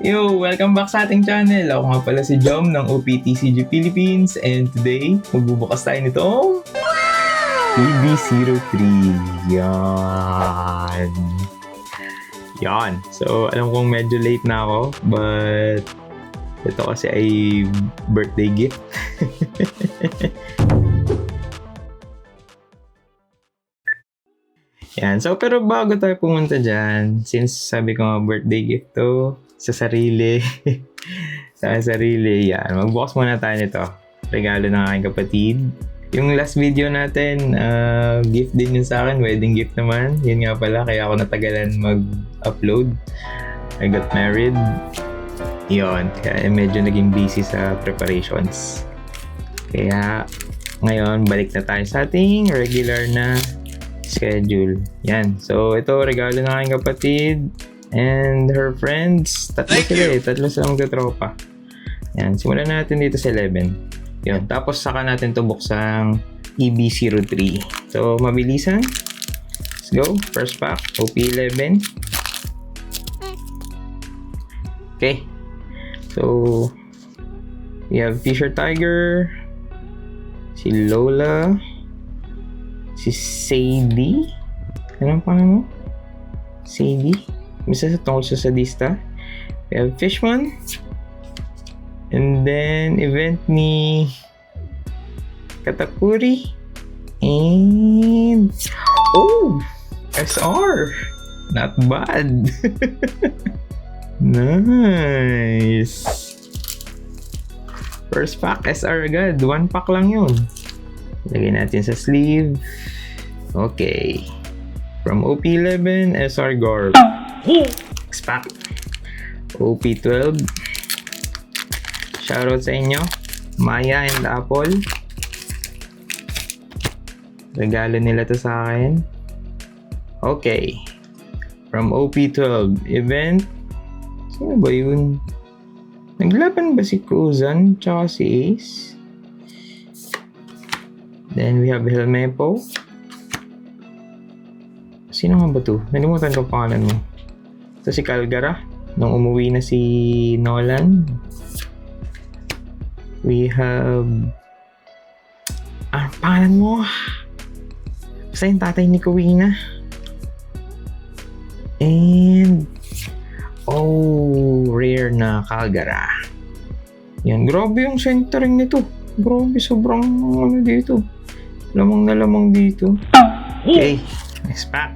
Yo! Welcome back sa ating channel. Ako nga pala si Jom ng OPTCG Philippines and today, magbubukas tayo nitong EB03. Yan. Yan. So, alam kong medyo late na ako but ito kasi ay birthday gift. Yan. So, pero bago tayo pumunta dyan, since sabi ko nga birthday gift to, sa sarili, yan. Magbukas muna tayo nito. Regalo ng aking kapatid. Yung last video natin, gift din yun sa akin. Wedding gift naman. Yun nga pala, kaya ako natagalan mag-upload. I got married. Yun. Kaya medyo naging busy sa preparations. Kaya, ngayon, balik na tayo sa ating regular na schedule. Yan. So, ito, regalo ng aking kapatid and her friends. Tatlo silang katropa. Yan. Simulan natin dito sa 11. Yun. Tapos, saka natin to buksang EB03. So, mabilisan. Let's go. First pack. OP11. Okay. So, we have Fisher Tiger. Si Lola. Si Sadie. Anong pangalan mo? Sadie. Misa sa tungkol sa sadista. We have Fishman. And then, event ni Katakuri. And... oh! SR! Not bad! Nice! First pack, SR agad. 1 pack lang yun. Lagay natin sa sleeve. Okay. From OP11, SR Garb. Next pack. OP12. Shoutout sa inyo. Maya and Apple. Regalo nila to sa akin. Okay. From OP12, event. Sino ba yun? Naglaban ba si Kuzan tsaka si Ace? Then we have Helmepo. Sino nga ba to? Nalimutan ko pangalan mo. Ito si Calgara. Nung umuwi na si Nolan. We have... pangalan mo? Basta yung tatay ni Kowina. And... oh, rare na Calgara. Yan, grabe yung centering nito. Grabe, sobrang ano dito. Lamang na lamang dito. Okay, next pack.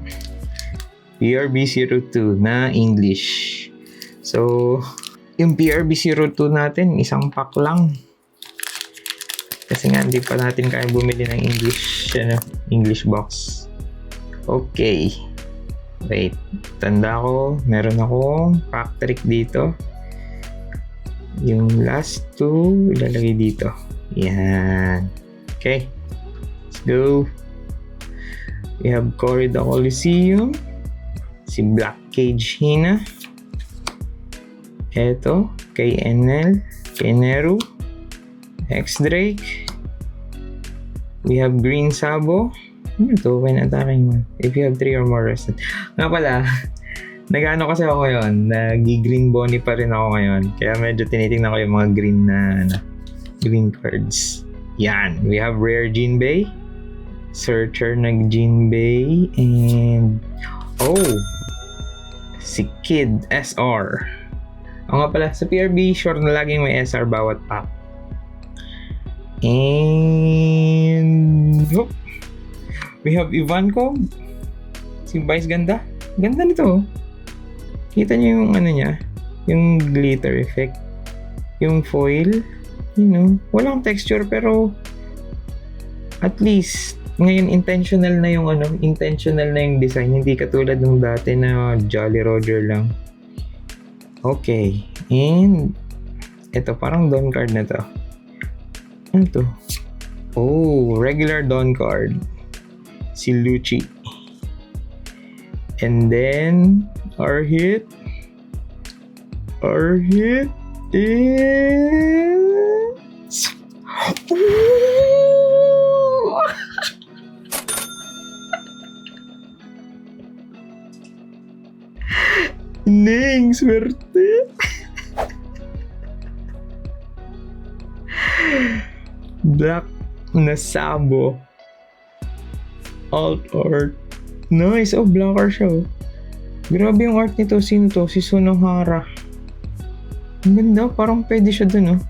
PRB02 na English. So, yung PRB02 natin, isang pack lang. Kasi nga, hindi pa natin kaya bumili ng English box. Okay. Wait, tanda ko, meron akong pack trick dito. Yung last two, ilalagay dito. Yan. Okay. Let's go. We have Corrida Coliseum. Si Black Cage Hina. Eto. KNL. Keneru. X-Drake. We have Green Sabo. Ano to? When attacking one. If you have 3 or more rested. Nga pala, nag-ano kasi ako ngayon. Nag-green Bonnie pa rin ako ngayon. Kaya medyo tinitingnan ko yung mga green na green cards. Yan. We have Rare Jinbei. Searcher nag Jinbei. And... oh! Si Kid SR. O nga pala, sa PRB, sure na laging may SR bawat pack. And... oh! We have Ivankov. Si Vice ganda. Ganda nito. Kita niyo yung ano niya. Yung glitter effect. Yung foil. You know. Walang texture pero at least ngayon intentional na yung intentional na yung design. Hindi katulad nung dati na Jolly Roger lang. Okay. And ito parang Dawn card na to. Ano to? Oh, regular Dawn card. Si Lucci. And then our hit is Ning, swerte. Black na Sabo. Alt art. Nice. Oh, blacker siya. Oh. Grabe yung art nito. Sino to? Si Sunohara. Ang ganda. Parang pwede siya dun, oh.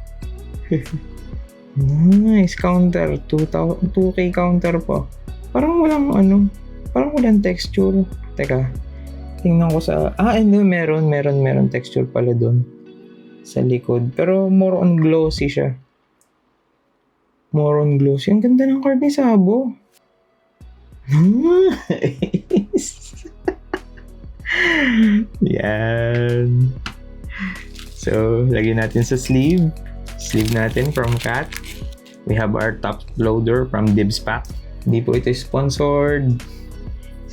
Nice. Counter. 2K counter pa. Parang walang texture. Teka. Tingnan ko sa... hindi. Meron texture pala dun. Sa likod. Pero more on glossy siya. Ang ganda ng card ni Sabo. Nice. Yan. So, lagyan natin sa sleeve. Sleeve natin from Cat. We have our top loader from Dibs Pack. Hindi po ito sponsored.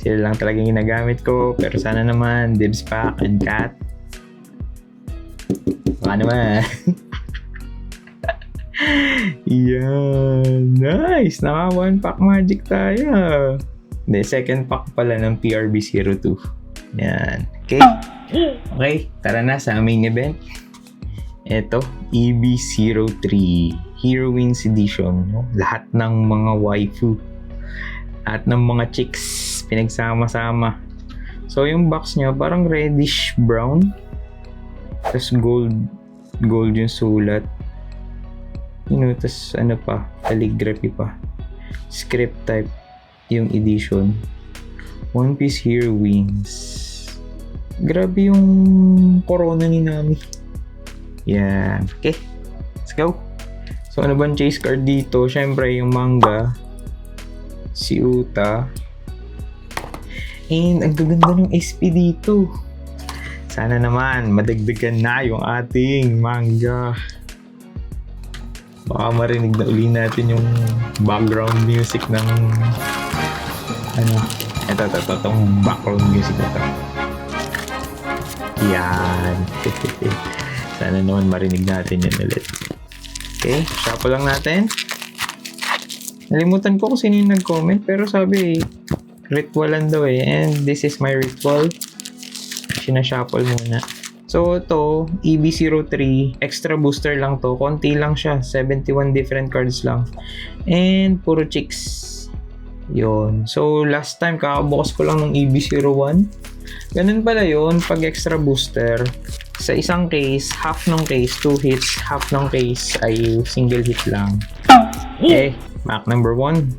Sila lang talaga ginagamit ko. Pero sana naman, Dibs Pack and Cat. Baka naman. Yan. Nice. Naka 1 pack magic tayo. Hindi, second pack pala ng PRB02. Yan. Okay. Okay, tara na sa main event. Ito, EB03 Heroines Edition. No? Lahat ng mga waifu at ng mga chicks pinagsama-sama. So, yung box niya parang reddish brown. Tapos gold yung sulat. Tapos ano pa, calligraphy pa. Script type yung edition. One Piece Heroines. Grabe yung corona ni Nami. Yan. Okay. Let's go. So ano bang chase card dito? Syempre yung manga. Si Uta. And ang gaganda ng SP dito. Sana naman madagdagan na yung ating manga. Baka marinig na uli natin yung background music ng itong background music na ito. Yan. Sana naman marinig natin yun ulit. Okay, shuffle lang natin. Nalimutan ko kung sino yung nag-comment pero sabi ritualan daw eh. And this is my ritual. Sinashuffle muna. So, ito, EB03, extra booster lang to. Konti lang siya. 71 different cards lang. And, puro chicks. Yun. So, last time, kakabukas ko lang ng EB01. Ganun pala yun. Pag extra booster, sa isang case, half ng case, 2 hits. Half ng case ay single hit lang. Okay, pack number 1.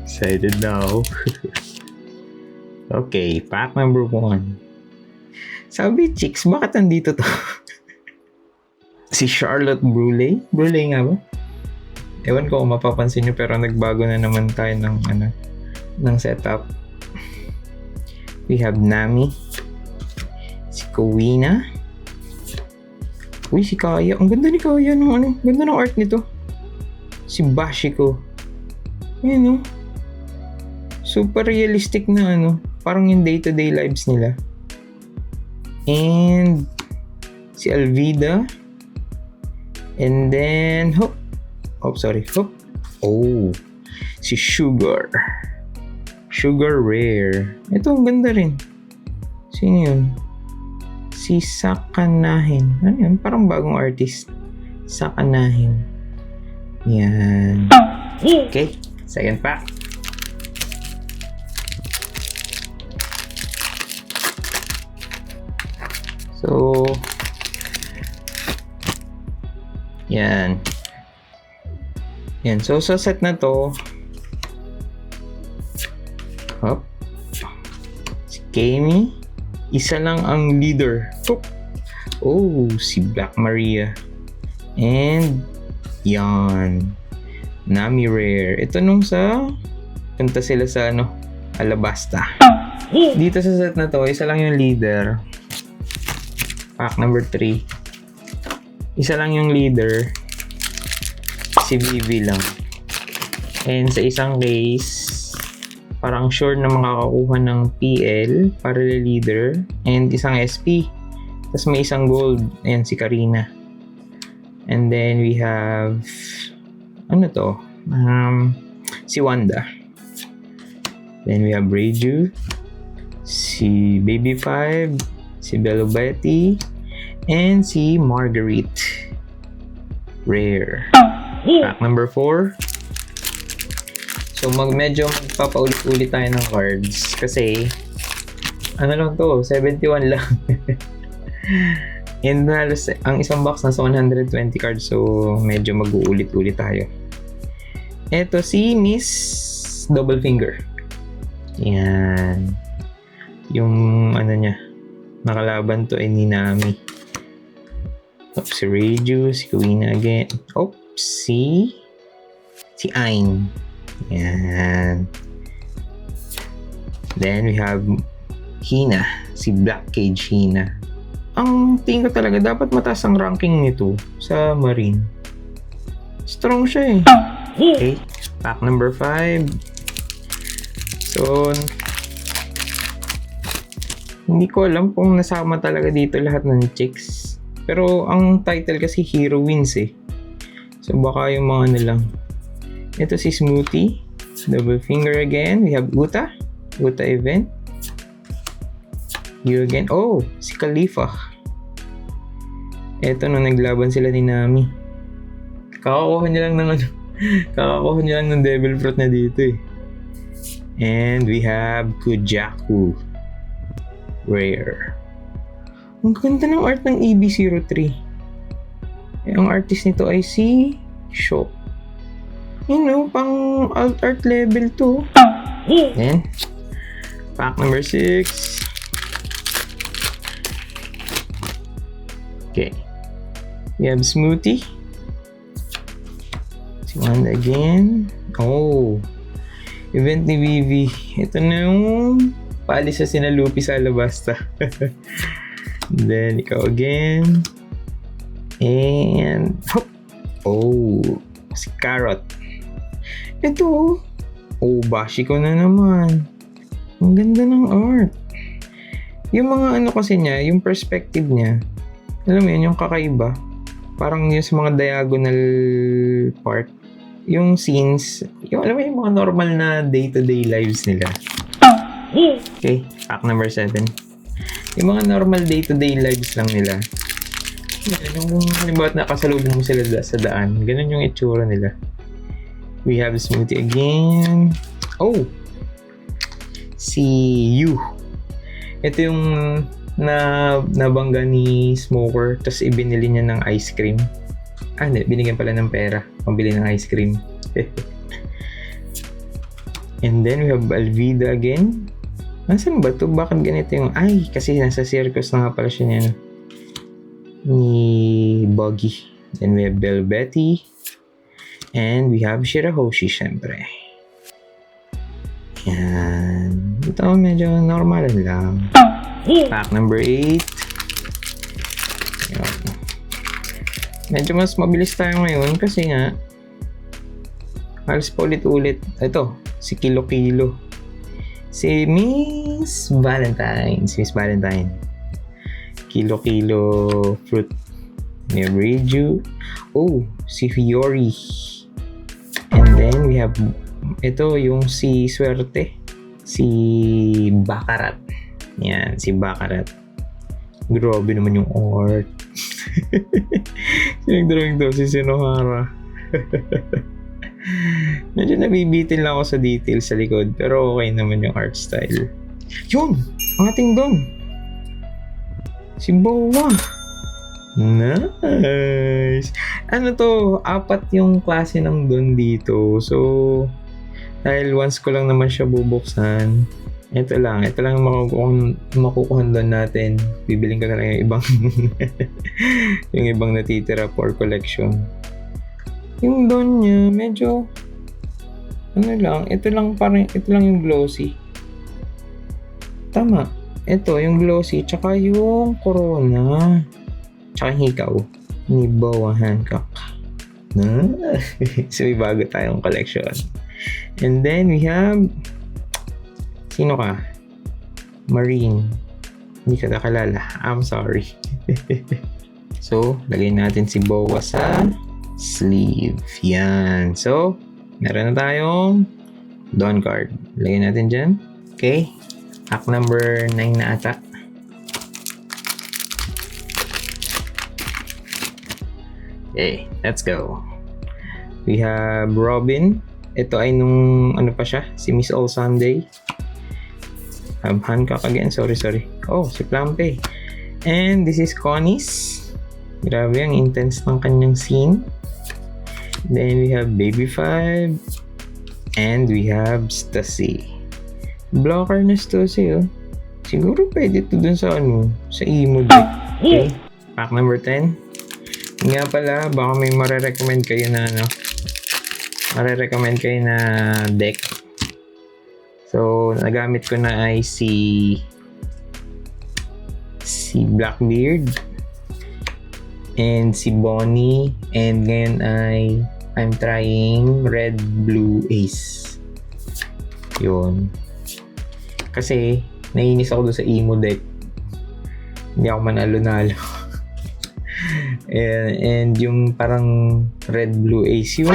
Excited now. Okay, pack number 1. Sabi, chicks, bakit nandito to? Si Charlotte Bruley. Bruley nga ba? Ewan ko kung mapapansin nyo pero nagbago na naman tayo ng setup. We have Nami. Si Kowina. Uy, si Kaya. Ang ganda ni Kaya ng ganda ng art nito. Si Bashiko. Ayan, super realistic na parang yung day-to-day lives nila. And si Alvida. And then Hope. Si Sugar Rare. Ito ang ganda rin. Sino yun? Si Sakanahin. Ano yun? Parang bagong artist. Sakanahin. Yan. Okay. Second pack. So, yan. So, sa set na to, si Kami, isa lang ang leader. Si Black Maria. And, yan. Nami Rare. Ito nung punta sila sa Alabasta. Dito sa set na to, isa lang yung leader. Pack number 3. Isa lang yung leader. Si Vivi lang. And sa isang case, parang sure na makakakuha ng PL para leader. And isang SP. Tapos may isang gold. Ayan, si Karina. And then we have si Wanda. Then we have Reiju, si Baby 5, si Belobeti, and si Marguerite. Rare. Pack number 4. So medyo magpapaulit-ulit tayo ng cards kasi ano lang to, 71 lang. And halos ang isang box nasa 120 cards, so medyo mag-uulit-ulit tayo. Ito si Miss Double Finger. Yan. Yung ano niya, nakalaban to ay ni Nami. Oops, si Reiju, si Kuina again. Oops, si Ain. Yan. Then we have Hina, si Black Cage Hina. Ang tingin ko talaga dapat mataas ang ranking nito sa Marine. Strong siya eh. Okay, pack number 5. So, hindi ko alam kung nasama talaga dito lahat ng chicks. Pero ang title kasi Hero Wins eh. So baka yung mga ano lang. Ito si Smoothie, Double Finger again. We have Uta event. You again. Oh, si Khalifa. Ito nung naglaban sila ni Nami. Kakakuha niya lang ng ano. Kakakuha niya lang ng Devil Fruit na dito eh. And we have Kujaku. Rare. Ang ganda ng art ng EB03. Ang artist nito ay si Sho. You know, pang alt art level to. Then, pack number 6. Okay. We have Smoothie. Si Wanda again. Oh. Event ni Vivi. Ito na yung paalis sa sinalupi sa Alabasta. Then, ikaw again. And, hop. Oh, si Carrot. Ito. Oh, bashi ko na naman. Ang ganda ng art. Yung mga ano kasi niya, yung perspective niya, alam mo yun, yung kakaiba. Parang yung sa mga diagonal part. Yung scenes, yung alam mo yung mga normal na day-to-day lives nila. Okay, pack number 7. Yung mga normal day-to-day lives lang nila. Yung halimbawa nakasalubong mo sila sa daan, ganun yung itsura nila. We have Smoothie again. Oh! Si Yu. Ito yung nabangga ni Smoker, tapos ibinili niya ng ice cream. Hindi, binigyan pala ng pera pambili ng ice cream. And then we have Alvida again. Nasaan ba ito? Bakit ganito yung... Ay, kasi nasa circus na nga pala siya niya, ni Buggy. Then we have Belobeti. And we have Shirahoshi, syempre. Yan. Ito medyo normal lang. Pack number 8. Yan. Medyo mas mabilis tayo ngayon kasi nga halos pa ulit-ulit. Ito, si Kilo Kilo. Si Miss Valentine. Kilo Kilo Fruit. May Reiju. Oh, si Fiori. And then we have ito yung si Swerte. Si Bakarat. Yan, si Bakarat. Grabe naman yung art. Sinag-drawing to si Sinohara. Medyo nabibitin lang ako sa details sa likod, pero okay naman yung art style. Yun! Ang ating doon! Si Bowa! Nice! Ano to? 4 yung klase ng doon dito. So, dahil once ko lang naman siya bubuksan, ito lang yung makukuhan doon natin. Bibiling ko na lang yung ibang yung ibang natitira for collection. Yung doon niya, medyo ano lang, ito lang yung glossy. Tama. Ito, yung glossy, tsaka yung corona. Tsaka hikaw ni Boa Hancock. So, may bago tayong collection. And then, we have sino ka? Marine. Hindi ka nakalala. I'm sorry. So, lagay natin si Boa sa sleeve. Yan. So, meron na tayong Dawn card. Lagay natin dyan. Okay. Pack number 9 na ata. Okay, let's go. We have Robin. Ito ay nung ano pa siya, si Miss All Sunday. Hancock again, sorry. Oh, si Plampe. And this is Connie's. Grabe, ang intense ng kanyang scene. Then we have Baby 5. And we have Stussy. Blocker na Stussy, oh. Siguro pwede ito dun sa sa emo deck. Okay, pack number 10. Nga pala, baka may marerecommend kayo na deck. So, nagamit ko na ay si Blackbeard and si Bonnie, and ngayon ay I'm trying Red Blue Ace. Yun. Kasi naiinis ako doon sa emo deck. Hindi ako manalo-nalo. and yung parang Red Blue Ace yun.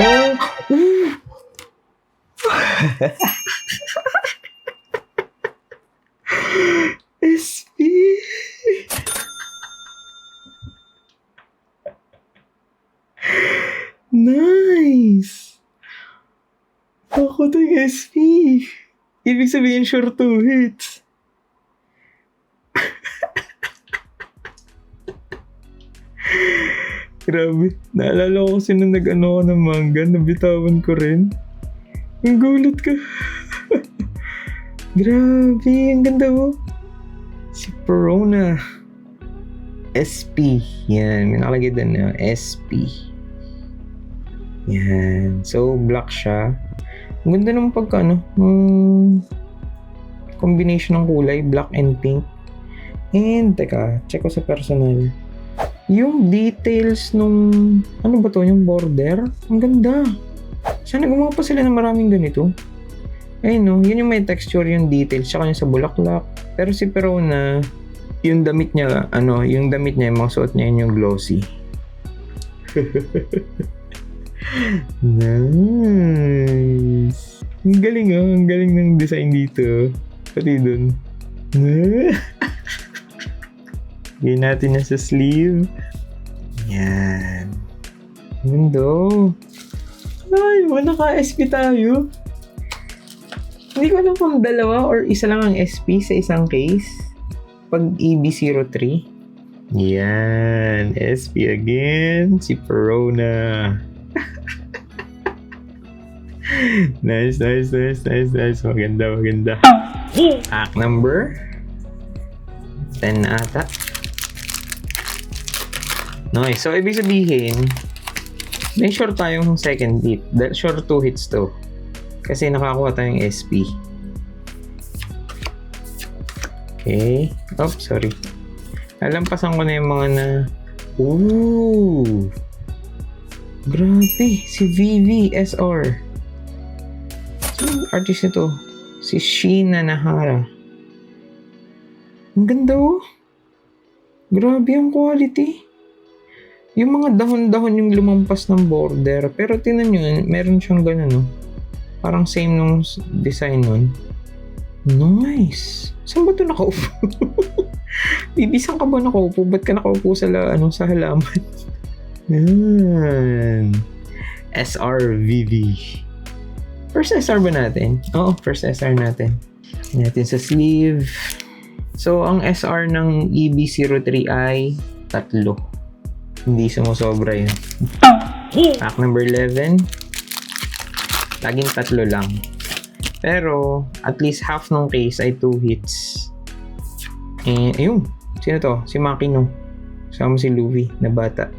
SP. Nice. Ako to yung SP. Ibig sabihin sure to hit. Grabe. Naalala ko kasi nung nag-ano ko ng manga, nabitawan ko rin. Ang gulat ka. Grabe, ang ganda mo. Si Perona. SP. Yan, may nakalagay din na SP. Yan. So, black siya. Ang ganda naman pagka, combination ng kulay, black and pink. And, teka, check ko sa personal. Yung details nung, ano ba to, yung border, ang ganda. Sana gumawa pa sila ng maraming ganito. Ayun no, yun yung may texture, yung details, tsaka yung sa bulaklak. Pero si Perona, yung damit niya, yung mga suot niya, yun yung glossy. Nice. Ang galing ng design dito. Pati dun. Gawin natin na sa sleeve. Yan. Ganda. Ay, naka-SP tayo. Hindi ko alam kung dalawa or isa lang ang SP sa isang case. Pag EB03. Yan. SP again. Si Perona. Nice. Maganda. Pack number 10 na ata. Nice. So, ibig sabihin, may sure tayong second hit. Sure 2 hits to. Kasi nakakuha tayong SP. Okay. Oh, sorry. Nalampasan ko na yung mga na... Ooh! Grabe! Si Vivi SR. Artist nito. Si Sheena Nahara. Ang ganda oh. Grabe ang quality. Yung mga dahon-dahon yung lumampas ng border. Pero tingnan nyo, meron siyang ganun, no? Parang same nung design nun. Nice! Saan ba ito nakaupo? Bibi, saan ka ba nakaupo? Ba't ka nakaupo sa halaman? Yan. SRVV. First SR ba natin? Oo, first SR natin. Natin sa sleeve. So, ang SR ng EB03 ay 3. Hindi sumusobra yun. Pack number 11. Laging 3 lang. Pero, at least half ng case ay 2 hits. Eh, ayun. Sino to? Si Makino. Kasama si Luffy na bata.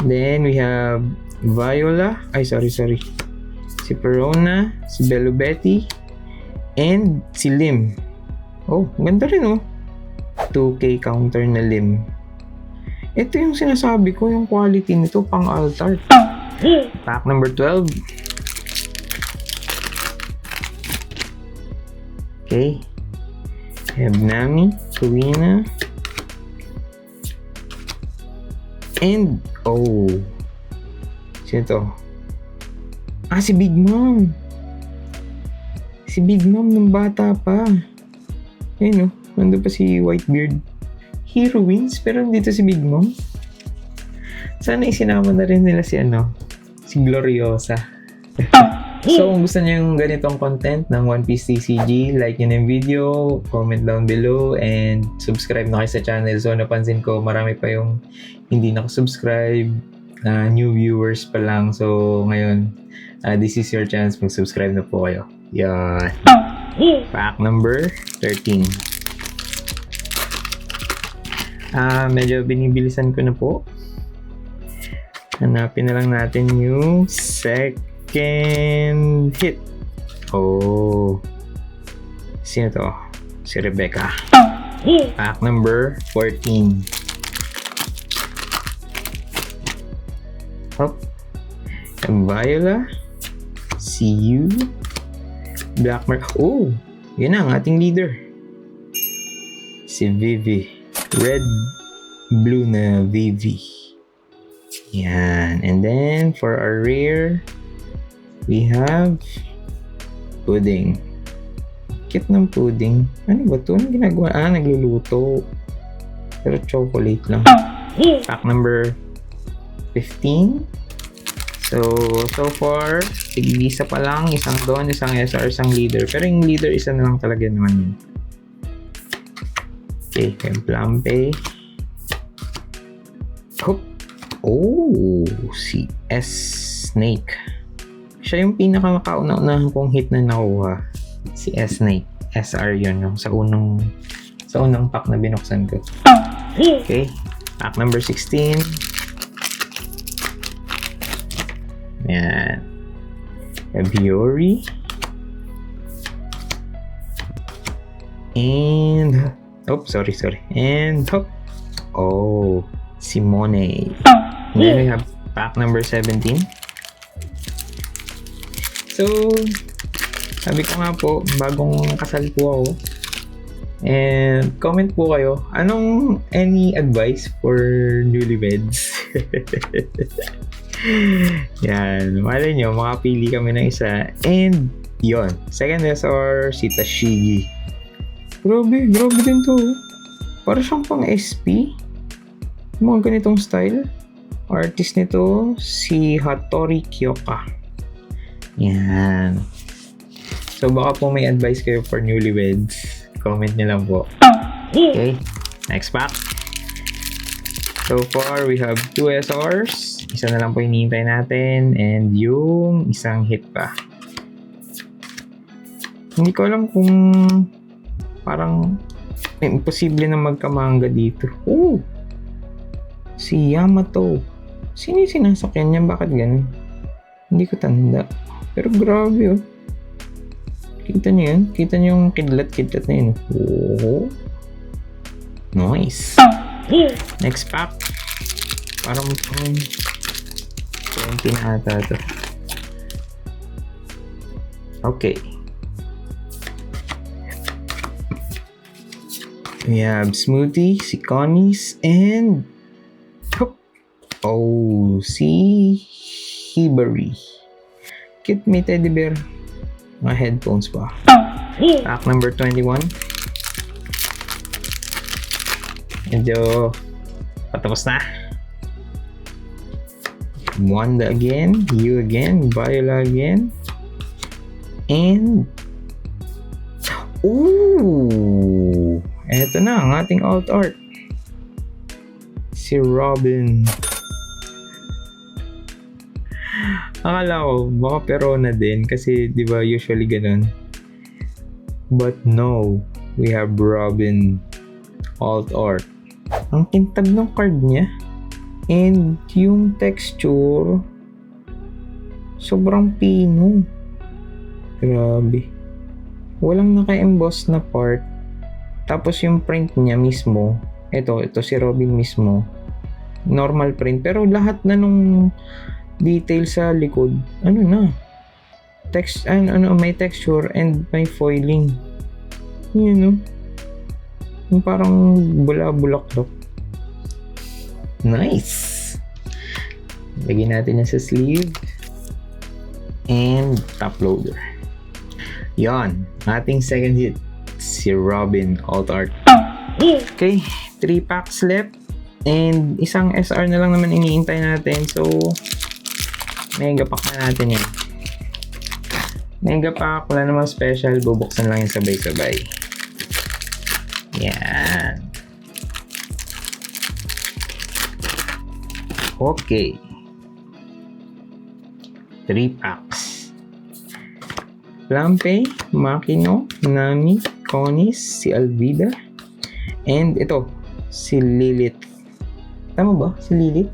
Then, we have Viola. Ay, sorry. Si Perona. Si Bello Betty. And si Lim. Oh, ganda rin oh. 2K counter na Lim. Ito yung sinasabi ko, yung quality nito pang altar. Pack number 12. Okay. Have Nami, Kuina. And, oh. Sino to? Si Big Mom. Si Big Mom ng bata pa. Ayun oh, nandun pa si Whitebeard. Heroines, pero dito si Big Mom. Sana isinama na rin nila si si Gloriosa. So, kung gusto niyo yung ganitong content ng One Piece TCG, like nyo na yung video, comment down below, and subscribe na kayo sa channel. So, napansin ko, marami pa yung hindi nakasubscribe, new viewers pa lang. So, ngayon, this is your chance, mag-subscribe na po kayo. Yan. Pack number 13. Medyo binibilisan ko na po. Hanapin na lang natin yung second hit. Oh. Sino to? Si Rebecca. Pack number 14. Hop. Viola. See you. Blackmar. Oh! Yun ang ating leader. Si Vivi. Red, blue na Vivi. Yan. And then, for our rare, we have pudding. Cute ng pudding. Ano ba ito? Anong ginagawa? Nagluluto. Pero chocolate lang. Pack number 15. So far, tig-isa pa lang. Isang doon, isang SR, isang leader. Pero yung leader, isa na lang talaga naman yun. Okay, yung Plampe. Hoop. Oh, si S-Snake. Siya yung pinaka-kauna-unahan kong hit na nakuha. Si S-Snake. SR yun, yung sa unang pack na binuksan ko. Okay, pack number 16. Yan. Ebiori. And sorry. And Simone. And then we have pack number 17. So, sabi ko nga po, bagong kasal po ako. And comment po kayo, any advice for newlyweds? Yan, malay nyo, makapili kami ng isa. And, yon, second SR, si Tashigi. Grabe din to. Para siyang pang SP. Mga ganitong style. Artist nito, si Hattori Kyoka. Yan. So, baka po may advice kayo for newlyweds. Comment nyo lang po. Okay, next pack. So far, we have 2 SRs. Isa na lang po hinihintay natin. And yung isang hit pa. Hindi ko alam kung parang imposible na magkamanga dito. Oh! Si Yamato. Sino yung sinasakyan niya? Bakit ganun? Hindi ko tanda. Pero grabe oh. Kita niyo yun? Kita niyo yung kidlat na yun. Oh! Nice! Next pack. Parang 20 na ata ito. Okay. We have Smoothie, si Connie's, and si Hibari. Cute, may teddy bear. Mga headphones pa. Pack number 21. Medyo patapos na. Wanda again, you again, Viola again, and eto na ang ating alt art. Si Robin. Akala ko baka Perona din kasi di ba usually ganun. But no, we have Robin alt art. Ang kintab ng card niya. And yung texture sobrang pino. Grabe. Walang naka-emboss na part. Tapos yung print niya mismo, ito si Robin mismo. Normal print pero lahat na nung detail sa likod, may texture and may foiling. Yung parang bula-bulaklak. Nice! Lagyan natin na sa sleeve. And top loader. Yan. Ating second hit. Si Robin alt art. Okay. 3 packs left. And isang SR na lang naman iniintay natin. So, mega pack na natin yan. Mega pack, wala namang special. Bubuksan lang yung sabay-sabay. Yan. Okay. 3 packs. Lampe, Makino, Nami, Conis, si Alvida, and ito, si Lilith. Tama ba? Si Lilith?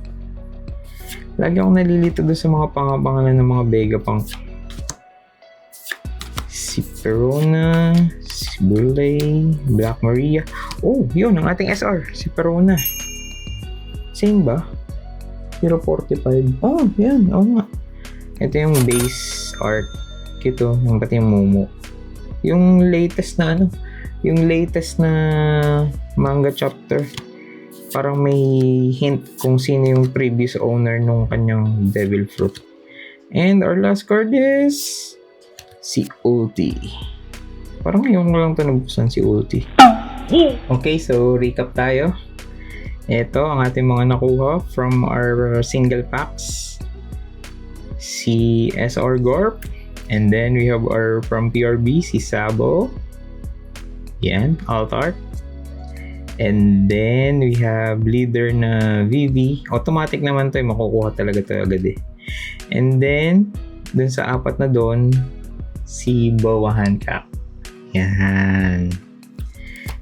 Lagi akong nalilito doon sa mga pangapangalan ng mga Vega pang. Si Perona, si Burley, Black Maria. Oh, yun, ang ating SR, si Perona. Same ba? 045. Oh, yan, oo nga. Ito yung base art. Ito, yung pati yung Momo. Yung latest na yung latest na manga chapter. Parang may hint kung sino yung previous owner nung kanyang Devil Fruit. And our last card is si Ulti. Parang ngayon ko lang ito nabuksan, si Ulti. Okay, so recap tayo. Ito ang ating mga nakuha from our single packs. Si SR Gorp. And then we have our from PRB, si Sabo. Yan, alt art. And then we have leader na VV. Automatic naman to, makukuha talaga to agad eh. And then, dun sa apat na dun, si Boa Hancock. Yan.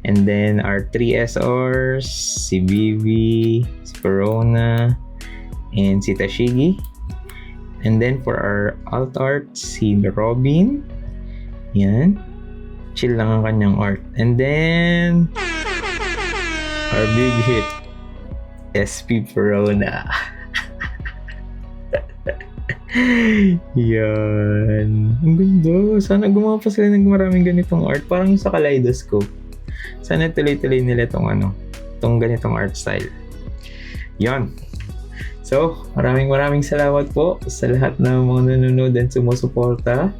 And then our 3 SRs, si VV, si Corona, and si Tashigi. And then for our alt art, si Robin. Yan. Chill lang ang kanyang art. And then our big hit, SP Perona. Yan. Ang ganda. Sana gumawa pa sila ng maraming ganitong art. Parang sa Kaleidoscope. Sana tuloy-tuloy nila itong ganitong art style. Yan. So, maraming salamat po sa lahat ng mga nanonood and sumusuporta.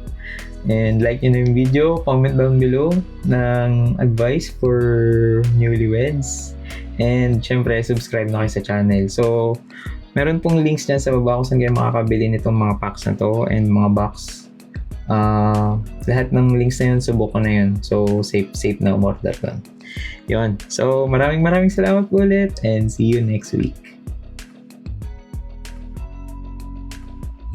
And like nyo na yung video, comment down below ng advice for newlyweds. And syempre, subscribe na kayo sa channel. So, meron pong links dyan sa baba kung saan kayo makakabili nitong mga packs na to and mga box. Lahat ng links na yun, subok ko na yun. So, safe na about that one. Yun. So, maraming salamat po ulit and see you next week.